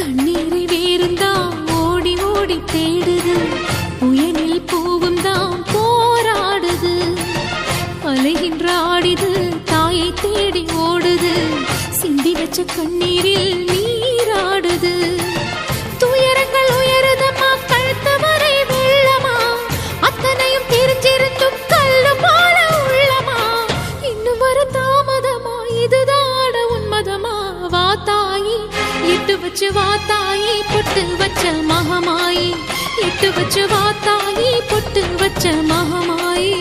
தண்ணீரை வேறுந்தான் ஓடி ஓடி தேடுது, புயலில் பூவும் தான் போராடுது. அலைகின்ற ஆடிது தாயை தேடி ஓடுது, சிந்தி வச்ச கண்ணீரில் நீராடுது. துயரங்கள் உயருதம்மா கழுத்து வரை வெள்ளமா, அத்தனையும் தெரிஞ்சிருந்தும் கல்லு போல உள்ளமா. இன்னும் வர தாமதமா, இதுதான உன்மதமா? வா தாயி, எட்டு வச்சு வா தாயி, பொட்டு வச்ச மகமாயி. எட்டு வச்சு வா தாயி, பொட்டு வச்ச மகமாயி.